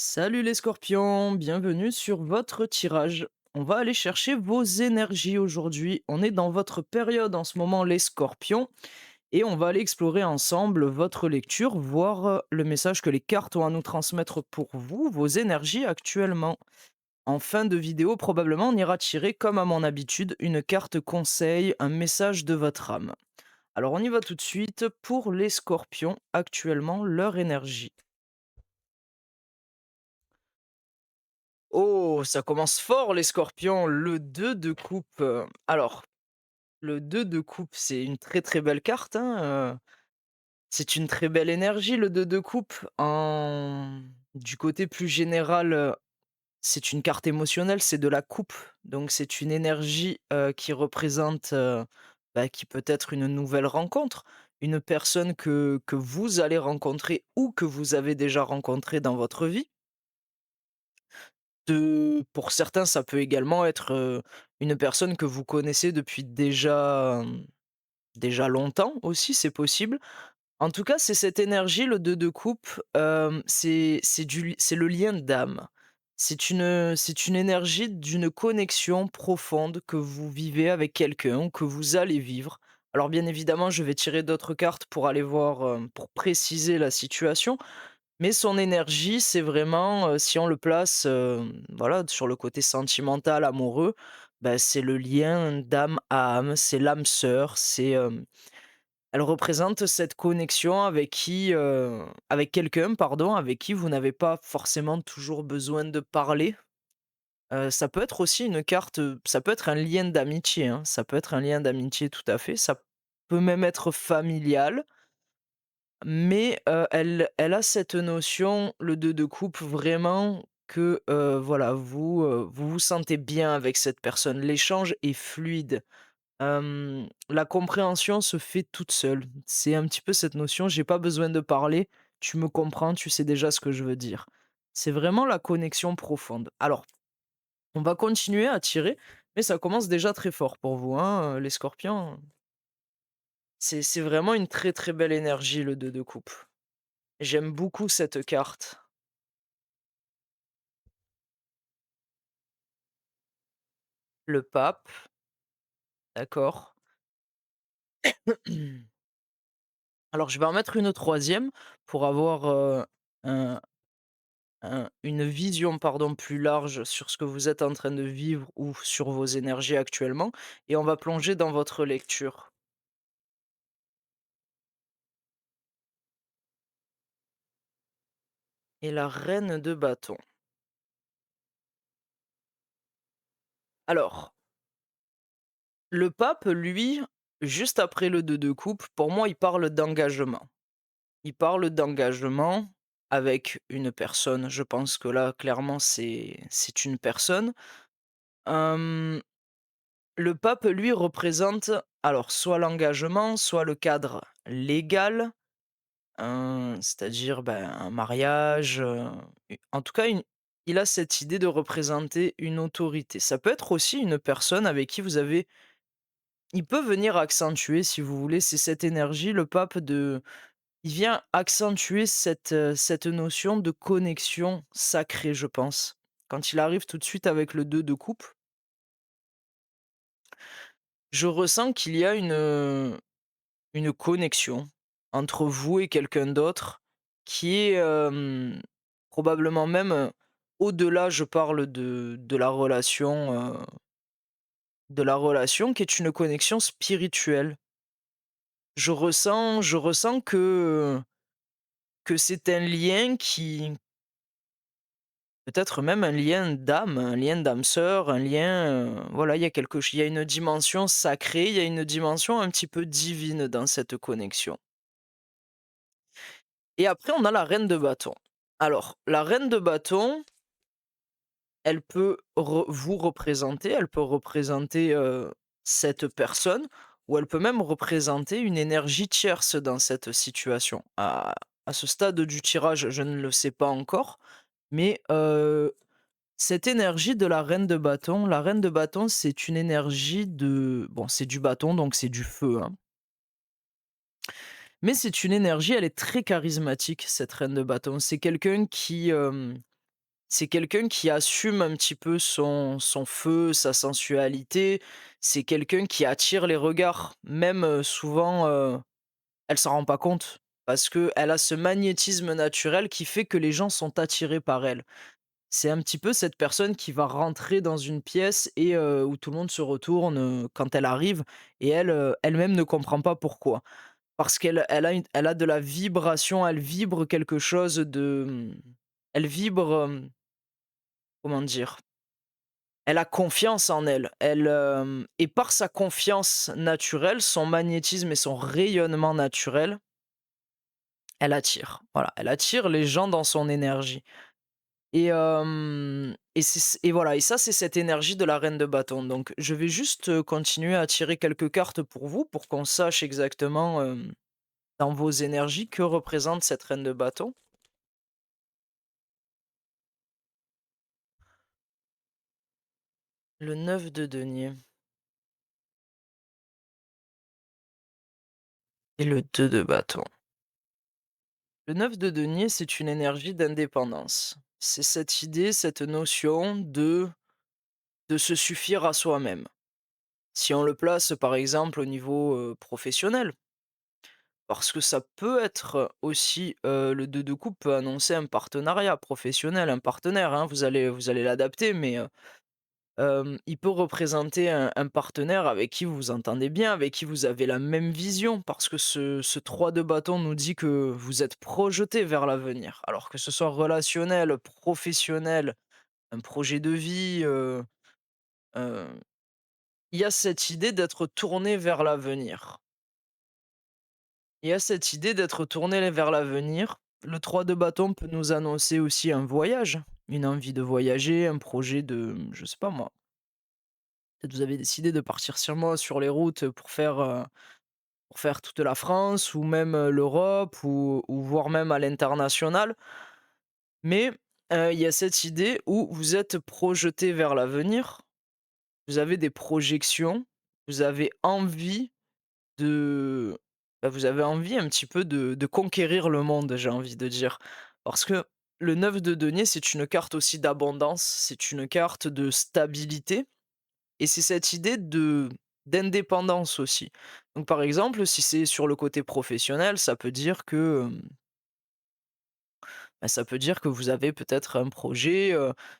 Salut les scorpions, bienvenue sur votre tirage. On va aller chercher vos énergies aujourd'hui. On est dans votre période en ce moment les scorpions et on va aller explorer ensemble votre lecture, voir le message que les cartes ont à nous transmettre pour vous, vos énergies actuellement. En fin de vidéo, probablement on ira tirer comme à mon habitude une carte conseil, un message de votre âme. Alors on y va tout de suite pour les scorpions actuellement, leur énergie. Oh, ça commence fort les scorpions, le 2 de coupe. Alors, le 2 de coupe, c'est une très, très belle carte, hein, c'est une très belle énergie le 2 de coupe. Du côté plus général, c'est une carte émotionnelle, c'est de la coupe, donc c'est une énergie, qui représente, qui peut être une nouvelle rencontre, une personne que vous allez rencontrer ou que vous avez déjà rencontrée dans votre vie. Pour certains, ça peut également être, une personne que vous connaissez depuis déjà longtemps aussi, c'est possible. En tout cas, c'est cette énergie, le 2 de coupe, c'est le lien d'âme. C'est une énergie d'une connexion profonde que vous vivez avec quelqu'un ou que vous allez vivre. Alors bien évidemment, je vais tirer d'autres cartes pour aller voir, pour préciser la situation, mais son énergie, c'est vraiment, si on le place, voilà, sur le côté sentimental, amoureux, bah, c'est le lien d'âme à âme, c'est l'âme sœur, elle représente cette connexion avec quelqu'un, pardon, avec qui vous n'avez pas forcément toujours besoin de parler. Ça peut être aussi une carte, ça peut être un lien d'amitié, hein, ça peut être un lien d'amitié tout à fait, ça peut même être familial. Mais, elle a cette notion, le 2 de coupe, vraiment que, voilà, vous vous sentez bien avec cette personne. L'échange est fluide. La compréhension se fait toute seule. C'est un petit peu cette notion: «J'ai pas besoin de parler, tu me comprends, tu sais déjà ce que je veux dire». C'est vraiment la connexion profonde. Alors, on va continuer à tirer, mais ça commence déjà très fort pour vous, hein, les scorpions. C'est vraiment une très, très belle énergie, le 2 de coupe. J'aime beaucoup cette carte. Le pape, d'accord. Alors je vais en mettre une troisième pour avoir, un une vision, pardon, plus large sur ce que vous êtes en train de vivre ou sur vos énergies actuellement, et on va plonger dans votre lecture. Et la reine de bâton. Alors, le pape, lui, juste après le 2 de coupe, pour moi, il parle d'engagement. Il parle d'engagement avec une personne. Je pense que là, clairement, c'est une personne. Hem, le pape, lui, représente alors soit l'engagement, soit le cadre légal, c'est-à-dire, ben, un mariage, en tout cas, il a cette idée de représenter une autorité. Ça peut être aussi une personne avec qui vous avez il peut venir accentuer, si vous voulez, c'est cette énergie, le pape, de il vient accentuer cette notion de connexion sacrée, je pense. Quand il arrive tout de suite avec le 2 de coupe, je ressens qu'il y a une connexion entre vous et quelqu'un d'autre qui est, probablement même, au-delà, je parle de la relation qui est une connexion spirituelle. Je ressens que c'est un lien qui peut-être même un lien d'âme, un lien d'âme sœur, un lien, voilà, il y a une dimension sacrée, il y a une dimension un petit peu divine dans cette connexion. Et après, on a la reine de bâton. Alors, la reine de bâton, elle peut représenter, cette personne, ou elle peut même représenter une énergie tierce dans cette situation. À ce stade du tirage, je ne le sais pas encore, mais, cette énergie de la reine de bâton, c'est une énergie de bon, c'est du bâton, donc c'est du feu, hein. Mais c'est une énergie, elle est très charismatique, cette reine de bâton. C'est quelqu'un qui, C'est quelqu'un qui assume un petit peu son feu, sa sensualité. C'est quelqu'un qui attire les regards, même, souvent, elle s'en rend pas compte. Parce qu'elle a ce magnétisme naturel qui fait que les gens sont attirés par elle. C'est un petit peu cette personne qui va rentrer dans une pièce et où tout le monde se retourne, quand elle arrive et elle, elle-même ne comprend pas pourquoi. Parce elle a de la vibration, elle vibre quelque chose de, elle vibre, comment dire? Elle a confiance en elle. Elle, et par sa confiance naturelle, son magnétisme et son rayonnement naturel, elle attire. Voilà, elle attire les gens dans son énergie. Et voilà, et ça, c'est cette énergie de la reine de bâton. Donc je vais juste, continuer à tirer quelques cartes pour vous, pour qu'on sache exactement, dans vos énergies, que représente cette reine de bâton. Le 9 de denier et le 2 de bâton. Le 9 de denier, c'est une énergie d'indépendance. C'est cette idée, cette notion de se suffire à soi-même. Si on le place, par exemple, au niveau, professionnel, parce que ça peut être aussi, le 2 de coupe peut annoncer un partenariat professionnel, un partenaire, hein, vous allez l'adapter, mais il peut représenter un partenaire avec qui vous vous entendez bien, avec qui vous avez la même vision. Parce que ce 3 de bâton nous dit que vous êtes projeté vers l'avenir. Alors que ce soit relationnel, professionnel, un projet de vie, heu, il y a cette idée d'être tourné vers l'avenir. Il y a cette idée d'être tourné vers l'avenir. Le 3 de bâton peut nous annoncer aussi un voyage, une envie de voyager, un projet de, je sais pas moi, peut-être vous avez décidé de partir sûrement sur les routes pour faire toute la France ou même, l'Europe ou voire même à l'international. Mais, il y a cette idée où vous êtes projeté vers l'avenir, vous avez des projections, vous avez envie de vous avez envie un petit peu de conquérir le monde, j'ai envie de dire. Parce que le 9 de denier, c'est une carte aussi d'abondance, c'est une carte de stabilité et c'est cette idée de d'indépendance aussi. Donc par exemple, si c'est sur le côté professionnel, ça peut dire que, ça peut dire que vous avez peut-être un projet,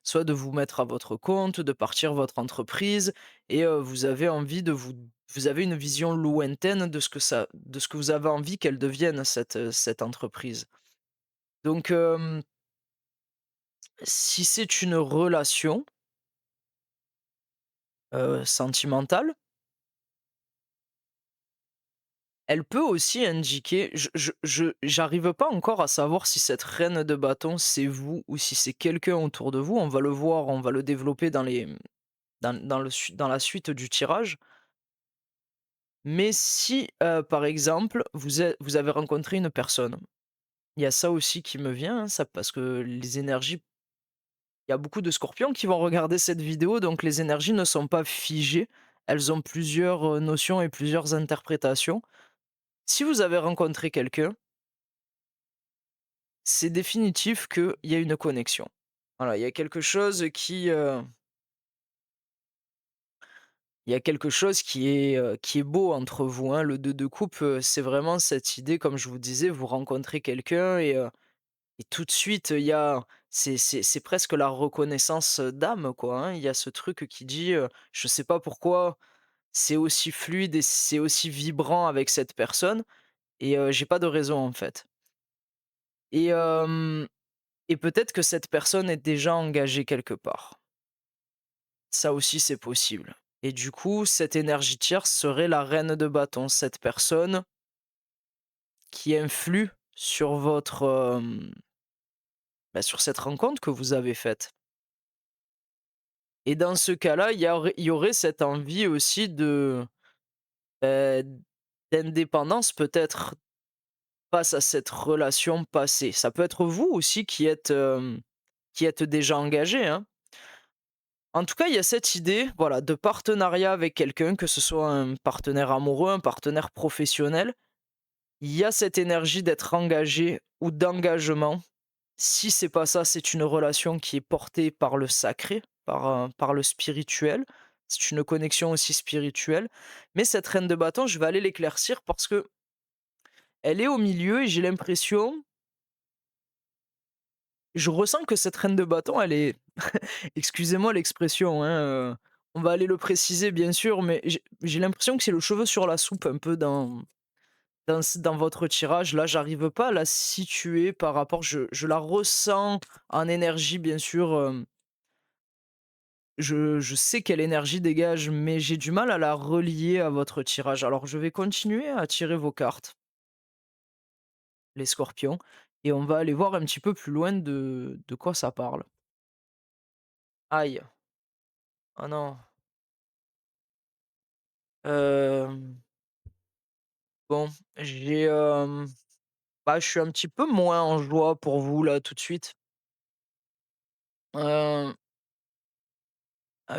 soit de vous mettre à votre compte, de partir votre entreprise et vous avez envie de vous avez une vision lointaine de ce que vous avez envie qu'elle devienne cette entreprise. Donc si c'est une relation, sentimentale, elle peut aussi indiquer j'arrive pas encore à savoir si cette reine de bâton, c'est vous ou si c'est quelqu'un autour de vous. On va le voir, on va le développer dans la suite du tirage. Mais si, par exemple, vous avez rencontré une personne, il y a ça aussi qui me vient, hein, ça parce que les énergies il y a beaucoup de scorpions qui vont regarder cette vidéo, donc les énergies ne sont pas figées. Elles ont plusieurs, notions et plusieurs interprétations. Si vous avez rencontré quelqu'un, c'est définitif qu'il y a une connexion. Voilà, il y a quelque chose qui est beau entre vous, hein. Le 2 de coupe, c'est vraiment cette idée, comme je vous disais, vous rencontrez quelqu'un et tout de suite, il y a c'est presque la reconnaissance, d'âme, quoi, hein. Il y a ce truc qui dit, je sais pas pourquoi, c'est aussi fluide et c'est aussi vibrant avec cette personne et j'ai pas de raison, en fait. Et et peut-être que cette personne est déjà engagée quelque part. Ça aussi, c'est possible. Et du coup, cette énergie tierce serait la reine de bâton, cette personne qui influe sur sur cette rencontre que vous avez faite. Et dans ce cas-là, il y aurait cette envie aussi heu, d'indépendance peut-être face à cette relation passée. Ça peut être vous aussi qui êtes déjà engagé, hein. En tout cas, il y a cette idée, voilà, de partenariat avec quelqu'un, que ce soit un partenaire amoureux, un partenaire professionnel. Il y a cette énergie d'être engagé ou d'engagement Si c'est pas ça, c'est une relation qui est portée par le sacré, par le spirituel. C'est une connexion aussi spirituelle. Mais cette reine de bâton, je vais aller l'éclaircir parce que elle est au milieu et j'ai l'impression je ressens que cette reine de bâton, elle est excusez-moi l'expression, hein, on va aller le préciser bien sûr, mais j'ai l'impression que c'est le cheveu sur la soupe un peu dans votre tirage. Là, j'arrive pas à la situer par rapport je la ressens en énergie bien sûr, je sais quelle énergie dégage, mais j'ai du mal à la relier à votre tirage. Alors je vais continuer à tirer vos cartes, les scorpions, et on va aller voir un petit peu plus loin de quoi ça parle. Aïe, ah non, hem, bon, bah, je suis un petit peu moins en joie pour vous là tout de suite. Heu,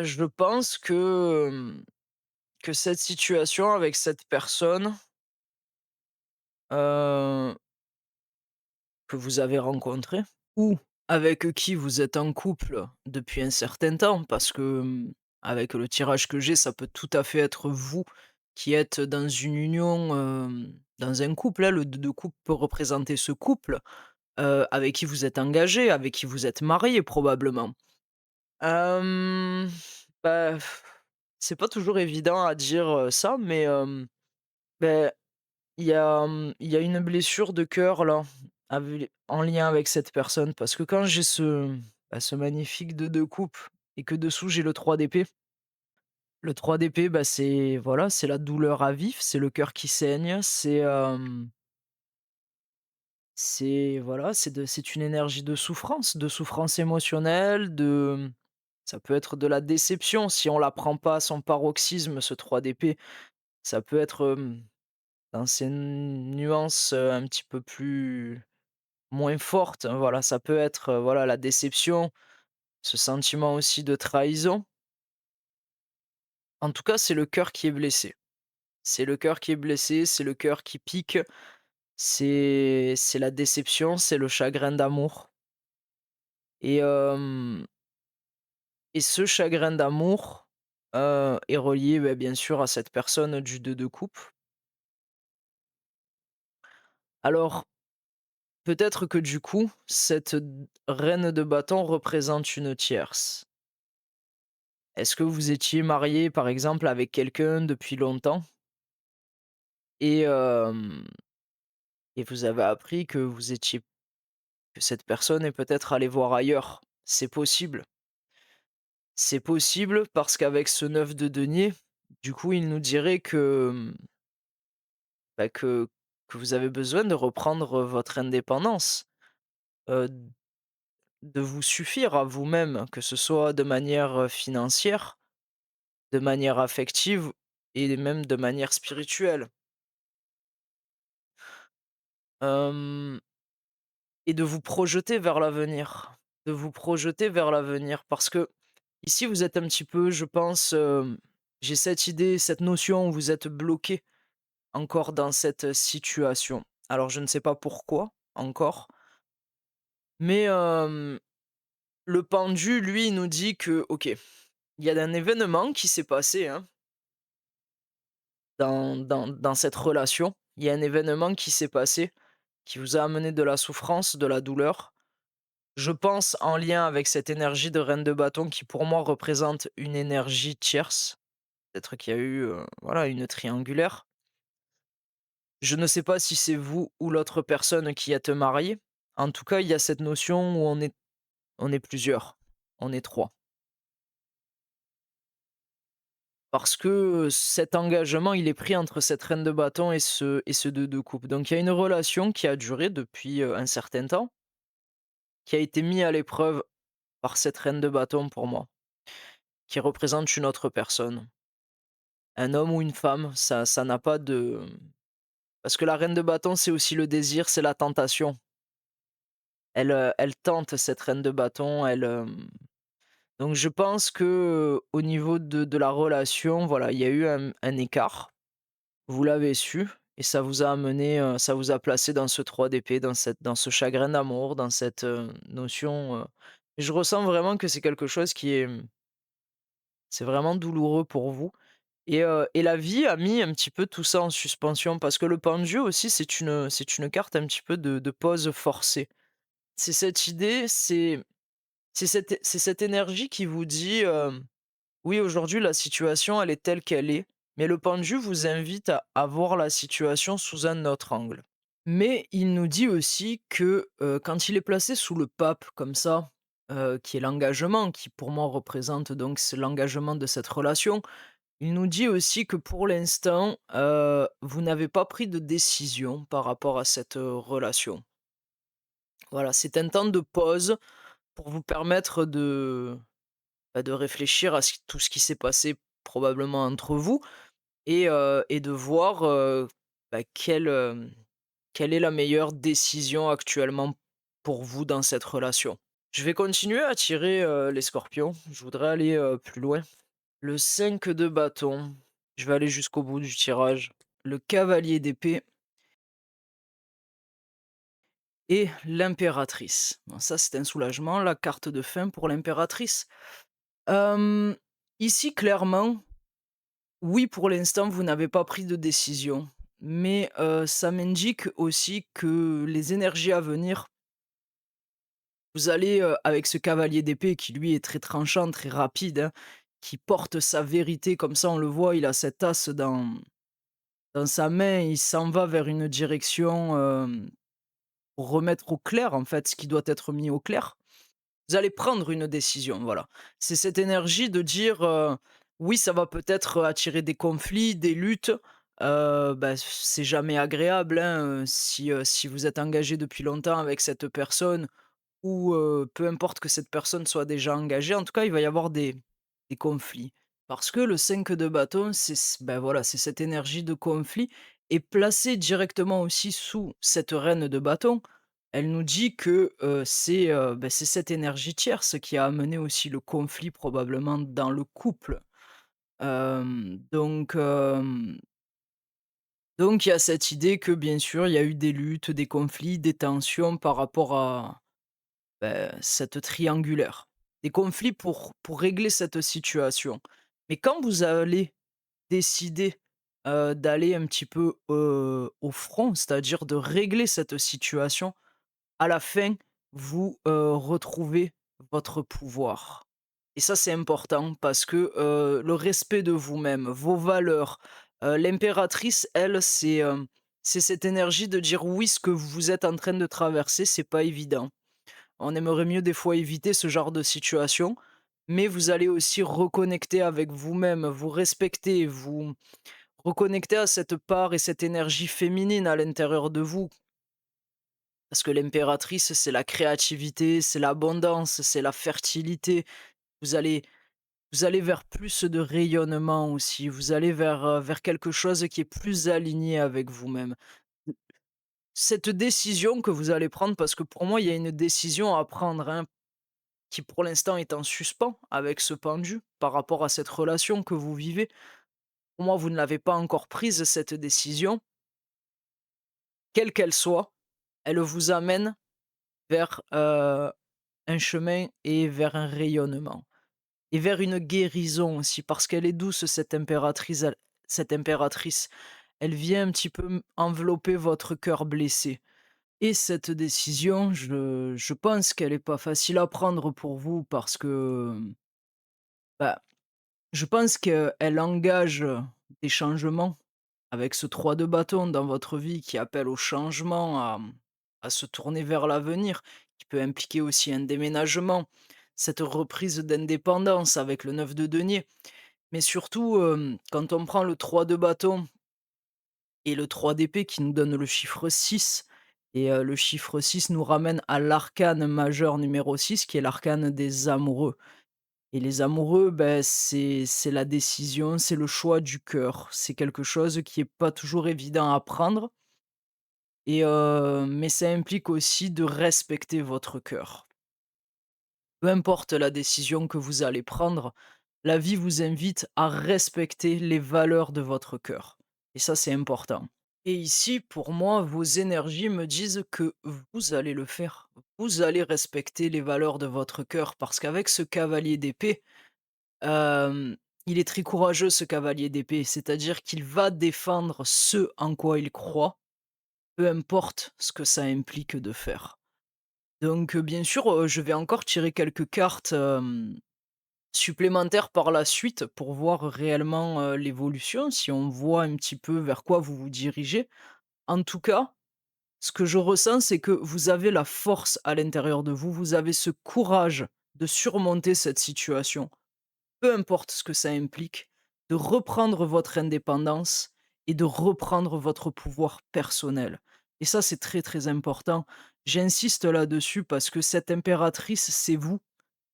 je pense que cette situation avec cette personne, heu, que vous avez rencontrée ou avec qui vous êtes en couple depuis un certain temps, parce que, avec le tirage que j'ai, ça peut tout à fait être vous qui êtes dans une union, dans un couple, hein. Le 2 de coupe peut représenter ce couple, avec qui vous êtes engagé, avec qui vous êtes marié probablement. Hem, bah, c'est pas toujours évident à dire, ça, mais, beh, il y a une blessure de cœur là, en lien avec cette personne parce que quand j'ai ce magnifique 2 de coupe et que dessous j'ai le 3 d'épée. Le 3 d'épée, bah, c'est voilà, c'est la douleur à vif, c'est le cœur qui saigne, c'est voilà, c'est une énergie de souffrance émotionnelle, ça peut être de la déception si on la prend pas à son paroxysme, ce 3 d'épée. Ça peut être, dans ses nuances, un petit peu plus moins fortes, hein, voilà, ça peut être, voilà, la déception, ce sentiment aussi de trahison. En tout cas, c'est le cœur qui est blessé. C'est le cœur qui est blessé, c'est le cœur qui pique, c'est la déception, c'est le chagrin d'amour et ce chagrin d'amour, est relié, bah, bien sûr à cette personne du 2 de coupe. Alors, peut-être que du coup, cette reine de bâton représente une tierce. Est-ce que vous étiez marié, par exemple, avec quelqu'un depuis longtemps et vous avez appris que cette personne est peut-être allée voir ailleurs? C'est possible. C'est possible parce qu'avec ce 9 de denier, du coup, il nous dirait que, bah, que vous avez besoin de reprendre votre indépendance, d de vous suffire à vous-même, que ce soit de manière, financière, de manière affective et même de manière spirituelle. Hem Et de vous projeter vers l'avenir. De vous projeter vers l'avenir parce que ici vous êtes un petit peu, je pense, j'ai cette idée, cette notion où vous êtes bloqué encore dans cette situation. Alors je ne sais pas pourquoi encore, mais le pendu, lui, il nous dit que OK, il y a un événement qui s'est passé, hein, dans cette relation. Il y a un événement qui s'est passé, qui vous a amené de la souffrance, de la douleur. Je pense en lien avec cette énergie de reine de bâton qui pour moi représente une énergie tierce. Peut-être qu'il y a eu, voilà, une triangulaire. Je ne sais pas si c'est vous ou l'autre personne qui êtes mariés. En tout cas, il y a cette notion où on est plusieurs, on est 3. Parce que, cet engagement, il est pris entre cette reine de bâton et ce 2 de coupe. Donc il y a une relation qui a duré depuis, un certain temps, qui a été mis à l'épreuve par cette reine de bâton pour moi, qui représente une autre personne. Un homme ou une femme, ça n'a pas de parce que la reine de bâton, c'est aussi le désir, c'est la tentation. Elle tente cette reine de bâton, donc je pense que, au niveau de la relation, voilà, il y a eu un écart. Vous l'avez su et ça vous a placé dans ce 3 d'épée, dans ce chagrin d'amour, dans cette, notion, je ressens vraiment que c'est quelque chose qui est, c'est vraiment douloureux pour vous et la vie a mis un petit peu tout ça en suspension parce que le pendu aussi, c'est une carte un petit peu de pause forcée. C'est cette idée, c'est cette énergie qui vous dit, «Oui, aujourd'hui, la situation, elle est telle qu'elle est», mais le pendu vous invite à voir la situation sous un autre angle. Mais il nous dit aussi que, quand il est placé sous le pape comme ça, qui est l'engagement, qui pour moi représente donc c'est l'engagement de cette relation, il nous dit aussi que pour l'instant, vous n'avez pas pris de décision par rapport à cette, relation. Voilà, c'est un temps de pause pour vous permettre de réfléchir à tout ce qui s'est passé probablement entre vous et de voir, quelle est la meilleure décision actuellement pour vous dans cette relation. Je vais continuer à tirer, les scorpions, je voudrais aller, plus loin. Le 5 de bâton, je vais aller jusqu'au bout du tirage. Le cavalier d'épée et l'impératrice. Bon ça, c'est un soulagement, la carte de fin pour l'impératrice. Hem, Ici, clairement, oui, pour l'instant, vous n'avez pas pris de décision, mais ça m'indique aussi que les énergies à venir, vous allez, avec ce cavalier d'épée qui lui est très tranchant, très rapide, hein, qui porte sa vérité comme ça, on le voit, il a cet as dans sa main, il s'en va vers une direction, pour remettre au clair, en fait, ce qui doit être mis au clair. Vous allez prendre une décision, voilà. C'est cette énergie de dire, oui, ça va peut-être attirer des conflits, des luttes, c'est jamais agréable, hein, si vous êtes engagé depuis longtemps avec cette personne ou peu importe que cette personne soit déjà engagée, en tout cas, il va y avoir des conflits. Parce que le 5 de bâton, voilà, c'est cette énergie de conflit et placée directement aussi sous cette reine de bâton, elle nous dit que, c'est cette énergie tierce qui a amené aussi le conflit probablement dans le couple. Donc il y a cette idée que bien sûr, il y a eu des luttes, des conflits, des tensions par rapport à cette triangulaire. Des conflits pour régler cette situation. Mais quand vous allez décider, d'aller un petit peu, au front, c'est-à-dire de régler cette situation, à la fin, vous, retrouvez votre pouvoir. Et ça, c'est important parce que, le respect de vous-même, vos valeurs, l'impératrice, elle, c'est cette énergie de dire: «Oui, ce que vous êtes en train de traverser, c'est pas évident». On aimerait mieux des fois éviter ce genre de situation, mais vous allez aussi reconnecter avec vous-même, vous respecter, vous reconnecter à cette part et cette énergie féminine à l'intérieur de vous. Parce que l'impératrice, c'est la créativité, c'est l'abondance, c'est la fertilité. Vous allez, vous allez vers plus de rayonnement aussi. Vous allez vers quelque chose qui est plus aligné avec vous-même. Cette décision que vous allez prendre, parce que pour moi, il y a une décision à prendre, hein, qui pour l'instant est en suspens avec ce pendu par rapport à cette relation que vous vivez. Pour moi, vous ne l'avez pas encore prise cette décision, quelle qu'elle soit, elle vous amène vers, un chemin et vers un rayonnement et vers une guérison aussi parce qu'elle est douce cette impératrice. Elle vient un petit peu envelopper votre cœur blessé et cette décision, je pense qu'elle est pas facile à prendre pour vous parce que, bah je pense qu'elle engage, des changements avec ce 3 de bâton dans votre vie qui appelle au changement, à se tourner vers l'avenir, qui peut impliquer aussi un déménagement, cette reprise d'indépendance avec le 9 de denier. Mais surtout, quand on prend le 3 de bâton et le 3 d'épée qui nous donne le chiffre 6 et le chiffre 6 nous ramène à l'arcane majeur numéro 6 qui est l'arcane des amoureux. Et les amoureux, c'est la décision, c'est le choix du cœur. C'est quelque chose qui est pas toujours évident à prendre mais ça implique aussi de respecter votre cœur. Peu importe la décision que vous allez prendre, la vie vous invite à respecter les valeurs de votre cœur et ça, c'est important. Et ici, pour moi, vos énergies me disent que vous allez le faire. Vous allez respecter les valeurs de votre cœur parce qu'avec ce cavalier d'épée, hem, il est très courageux ce cavalier d'épée. C'est-à-dire qu'il va défendre ce en quoi il croit, peu importe ce que ça implique de faire. Donc, bien sûr, je vais encore tirer quelques cartes, supplémentaires par la suite pour voir réellement, l'évolution, si on voit un petit peu vers quoi vous vous dirigez. En tout cas, ce que je ressens, c'est que vous avez la force à l'intérieur de vous, vous avez ce courage de surmonter cette situation, peu importe ce que ça implique, de reprendre votre indépendance et de reprendre votre pouvoir personnel. Et ça, c'est très, très important. J'insiste là-dessus parce que cette impératrice, c'est vous.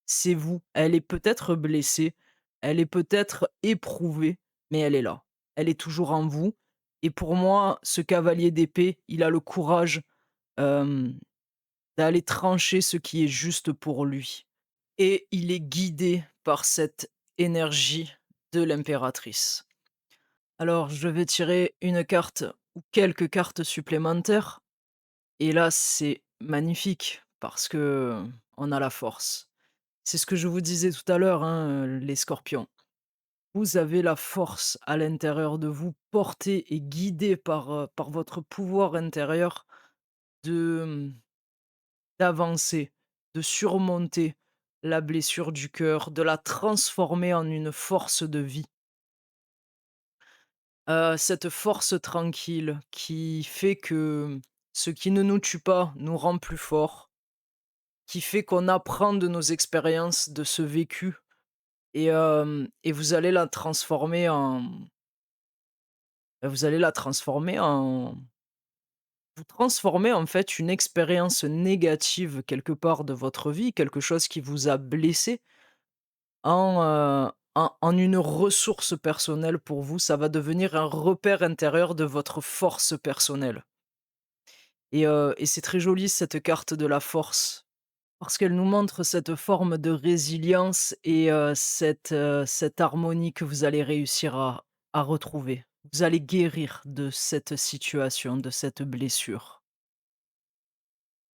C'est vous. Elle est peut-être blessée, elle est peut-être éprouvée, mais elle est là. Elle est toujours en vous. Et pour moi, ce cavalier d'épée, il a le courage hem, d'aller trancher ce qui est juste pour lui et il est guidé par cette énergie de l'impératrice. Alors je vais tirer une carte ou quelques cartes supplémentaires et là, c'est magnifique parce que on a la force. C'est ce que je vous disais tout à l'heure, hein, les scorpions. Vous avez la force à l'intérieur de vous, portée et guidée par votre pouvoir intérieur de, d'avancer, de surmonter la blessure du cœur, de la transformer en une force de vie. Cette force tranquille qui fait que ce qui ne nous tue pas nous rend plus forts, qui fait qu'on apprend de nos expériences, de ce vécu et vous allez la transformer en vous transformez en fait une expérience négative quelque part de votre vie, quelque chose qui vous a blessé en une ressource personnelle pour vous, ça va devenir un repère intérieur de votre force personnelle et c'est très joli cette carte de la force, parce qu'elle nous montre cette forme de résilience et cette harmonie que vous allez réussir à retrouver. Vous allez guérir de cette situation, de cette blessure.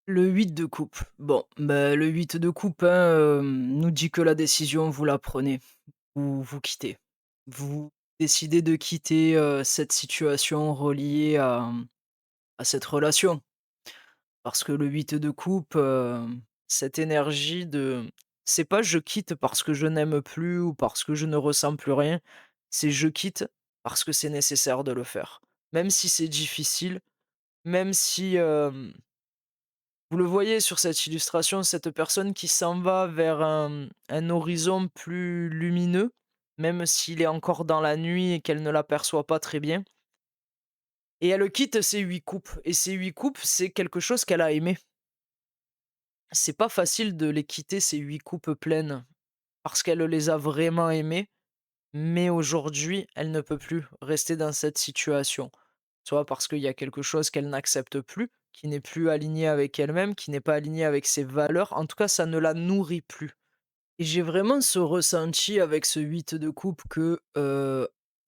Le 8 de coupe. Bon, bah, le 8 de coupe, hein, nous dit que la décision, vous la prenez. Vous quittez. Vous décidez de quitter, cette situation reliée à cette relation. Parce que le 8 de coupe, cette énergie de c'est pas: «Je quitte parce que je n'aime plus ou parce que je ne ressens plus rien», c'est: «Je quitte parce que c'est nécessaire de le faire». Même si c'est difficile, même si, vous le voyez sur cette illustration, cette personne qui s'en va vers un horizon plus lumineux, même s'il est encore dans la nuit et qu'elle ne l'aperçoit pas très bien. Et elle quitte ses 8 coupes. Et ces 8 coupes, c'est quelque chose qu'elle a aimé. C'est pas facile de les quitter, ces 8 coupes pleines, parce qu'elle les a vraiment aimées, mais aujourd'hui, elle ne peut plus rester dans cette situation. Soit parce qu'il y a quelque chose qu'elle n'accepte plus, qui n'est plus aligné avec elle-même, qui n'est pas aligné avec ses valeurs. En tout cas, ça ne la nourrit plus. Et j'ai vraiment ce ressenti avec ce 8 de coupe que,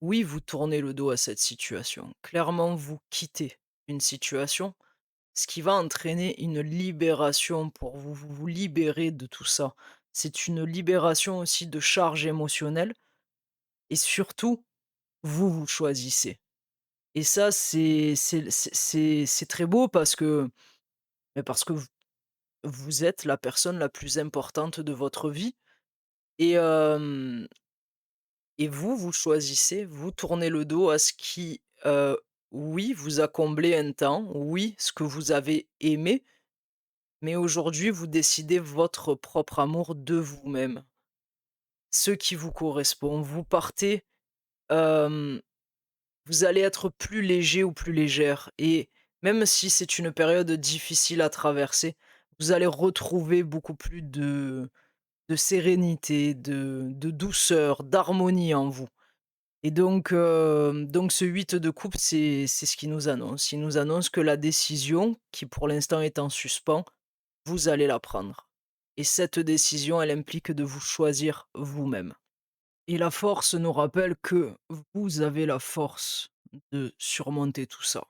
oui, vous tournez le dos à cette situation. Clairement, vous quittez une situation, ce qui va entraîner une libération pour vous. Vous vous libérez de tout ça. C'est une libération aussi de charge émotionnelle et surtout, vous vous choisissez. Et ça, c'est très beau parce que vous êtes la personne la plus importante de votre vie et vous, vous choisissez, vous tournez le dos à ce qui, oui, vous a comblé un temps, oui, ce que vous avez aimé, mais aujourd'hui, vous décidez votre propre amour de vous-même, ce qui vous correspond. Vous partez, hem, vous allez être plus léger ou plus légère et même si c'est une période difficile à traverser, vous allez retrouver beaucoup plus de sérénité, de douceur, d'harmonie en vous. Et donc ce 8 de coupe, c'est ce qu'il nous annonce. Il nous annonce que la décision, qui pour l'instant est en suspens, vous allez la prendre. Et cette décision, elle implique de vous choisir vous-même. Et la force nous rappelle que vous avez la force de surmonter tout ça.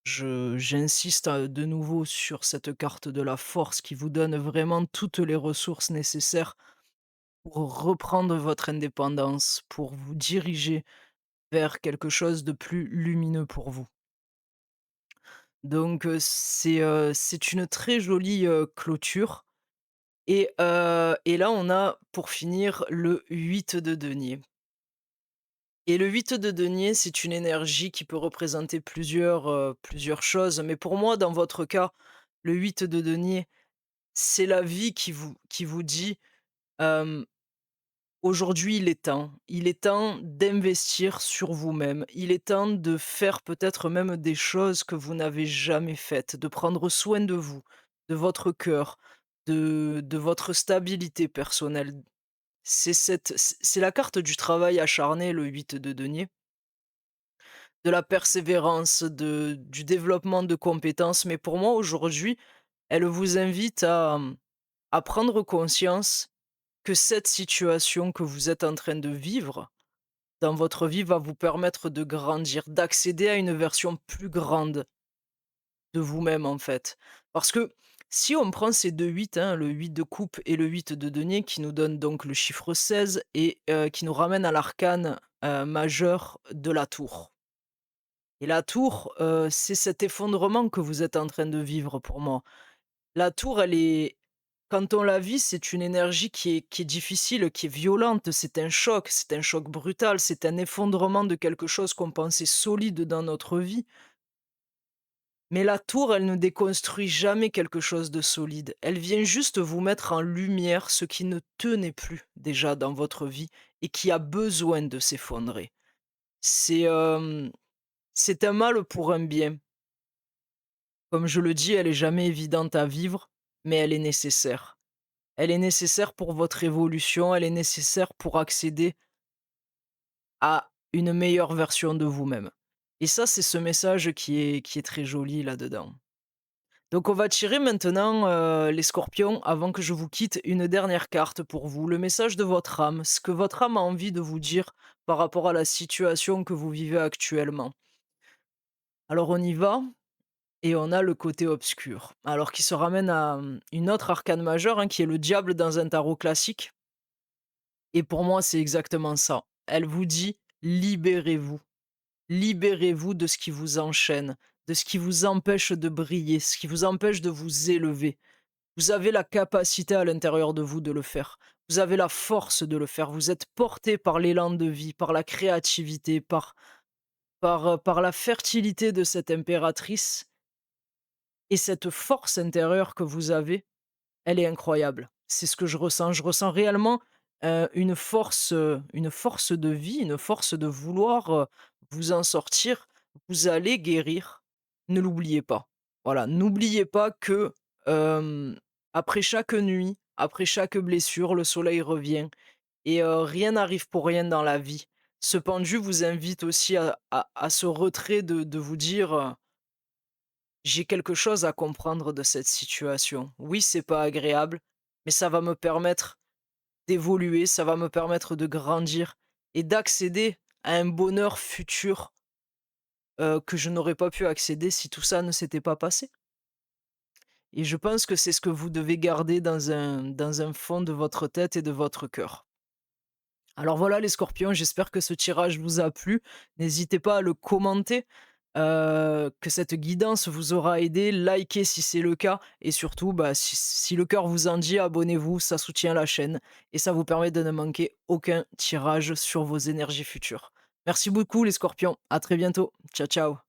J'insiste, de nouveau sur cette carte de la force qui vous donne vraiment toutes les ressources nécessaires pour reprendre votre indépendance, pour vous diriger vers quelque chose de plus lumineux pour vous. Donc, c'est une très jolie, clôture et là, on a pour finir le 8 de denier et le 8 de denier, c'est une énergie qui peut représenter plusieurs choses, mais pour moi, dans votre cas, le 8 de denier, c'est la vie qui vous dit, hem: «Aujourd'hui, il est temps. Il est temps d'investir sur vous-même. Il est temps de faire peut-être même des choses que vous n'avez jamais faites, de prendre soin de vous, de votre cœur, de votre stabilité personnelle». C'est la carte du travail acharné, le 8 de denier, de la persévérance, du développement de compétences, mais pour moi, aujourd'hui, elle vous invite à prendre conscience que cette situation que vous êtes en train de vivre dans votre vie va vous permettre de grandir, d'accéder à une version plus grande de vous-même, en fait. Parce que si on prend ces 2 8, hein, le 8 de coupe et le 8 de denier qui nous donnent donc le chiffre 16 et qui nous ramène à l'arcane, majeur de la tour. Et la tour, c'est cet effondrement que vous êtes en train de vivre pour moi. La tour, elle est quand on la vit, c'est une énergie qui est difficile, qui est violente, c'est un choc brutal, c'est un effondrement de quelque chose qu'on pensait solide dans notre vie. Mais la tour, elle ne déconstruit jamais quelque chose de solide. Elle vient juste vous mettre en lumière ce qui ne tenait plus déjà dans votre vie et qui a besoin de s'effondrer. C'est, c'est un mal pour un bien. Comme je le dis, elle est jamais évidente à vivre, mais elle est nécessaire. Elle est nécessaire pour votre évolution, elle est nécessaire pour accéder à une meilleure version de vous-même. Et ça, c'est ce message qui est très joli là-dedans. Donc on va tirer maintenant, les scorpions, avant que je vous quitte, une dernière carte pour vous. Le message de votre âme, ce que votre âme a envie de vous dire par rapport à la situation que vous vivez actuellement. Alors on y va et on a le côté obscur. Alors qui se ramène à, une autre arcane majeure, hein, qui est le diable dans un tarot classique. Et pour moi, c'est exactement ça. Elle vous dit: «Libérez-vous. Libérez-vous de ce qui vous enchaîne, de ce qui vous empêche de briller, ce qui vous empêche de vous élever. Vous avez la capacité à l'intérieur de vous de le faire. Vous avez la force de le faire. Vous êtes porté par l'élan de vie, par la créativité, par la fertilité de cette impératrice et cette force intérieure que vous avez, elle est incroyable. C'est ce que je ressens. Je ressens réellement, une force de vie, une force de vouloir, vous en sortir. Vous allez guérir. Ne l'oubliez pas. Voilà, n'oubliez pas que, hem, après chaque nuit, après chaque blessure, le soleil revient et rien n'arrive pour rien dans la vie. Ce pendu vous invite aussi à ce retrait de vous dire, j'ai quelque chose à comprendre de cette situation. Oui, c'est pas agréable, mais ça va me permettre d'évoluer, ça va me permettre de grandir et d'accéder à un bonheur futur, que je n'aurais pas pu accéder si tout ça ne s'était pas passé. Et je pense que c'est ce que vous devez garder dans un fond de votre tête et de votre cœur. Alors voilà les scorpions, j'espère que ce tirage vous a plu. N'hésitez pas à le commenter, que cette guidance vous aura aidé, likez si c'est le cas et surtout, bah, si le cœur vous en dit, abonnez-vous, ça soutient la chaîne et ça vous permet de ne manquer aucun tirage sur vos énergies futures. Merci beaucoup les scorpions, à très bientôt. Ciao, ciao.